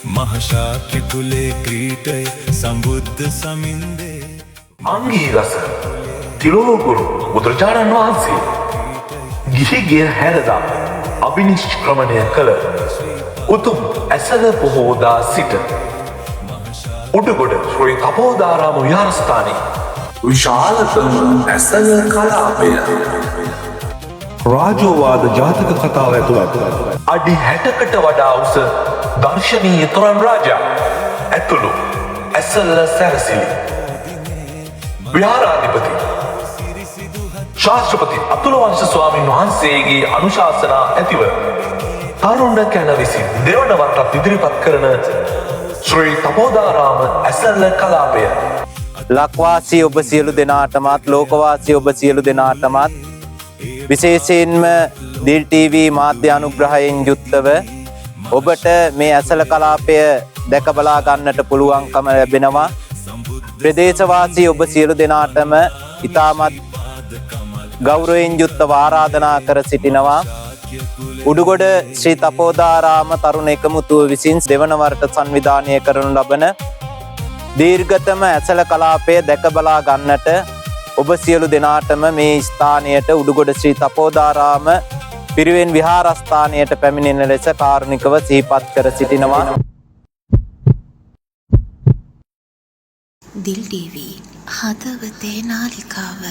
මහශාක්‍ය කුලේ ක්‍රීටය සම්බුද්ධ සමින්දේ අංගී රස තිලෝගුරු බුදුරජාණන් වහන්සේ ගිහිගෙය හැරදා අභිනිෂ්ක්‍රමණය කළ උතුම් ඇසළ පොහෝදා සිට උඩුගොඩ ශ්‍රී තපෝදාරාම විහාරස්ථානයේ විශාලතම ඇසළ කලාපය රාජෝවාද ජාතක කතාව ඇතුළත් අඩි 60කට වඩා උස දර්ශනීය තොරන් රාජා ඇතුළු ඇසළ සැරසිලි විහාරාධිපති ශාස්ත්‍රපති අතුල වංශ ස්වාමීන් වහන්සේගේ අනුශාසනා ඇතිව තරුණ කැන විසින් දෙවන වරටත් ඉදිරිපත් කරන ශ්‍රී තපෝදාරාම ඇසළ කලාපය ලක්වාසී ඔබ සියලු දෙනාටමත් ලෝකවාසී ඔබ සියලු දෙනාටමත් විශේෂයෙන්ම දිල් ටීවී මාධ්‍ය අනුග්‍රහයෙන් යුක්තව ඔබට මේ ඇසළ කලාපය දැක බලා ගන්නට පුළුවන්කම ලැබෙනවා. ප්‍රදේශවාසී ඔබ සියලු දෙනාටම ඉතාමත් ගෞරවයෙන් යුක්තව ආරාධනා කර සිටිනවා. උඩුගොඩ ශ්‍රී තපෝදාරාම තරුණ එකමුතුව විසින් දෙවන වරට සංවිධානය කරනු ලබන දීර්ඝතම ඇසළ කලාපය දැක බලා ගන්නට ඔබ සියලු දෙනාටම මේ ස්ථානයට උඩුගොඩ ශ්‍රී තපෝදාරාම පිරිවෙන් විහාරස්ථානයට පැමිණෙන ලෙස කාරුණිකව සිහිපත් කර සිටිනවා. දිල් ටීවී හදවතේ නාලිකාව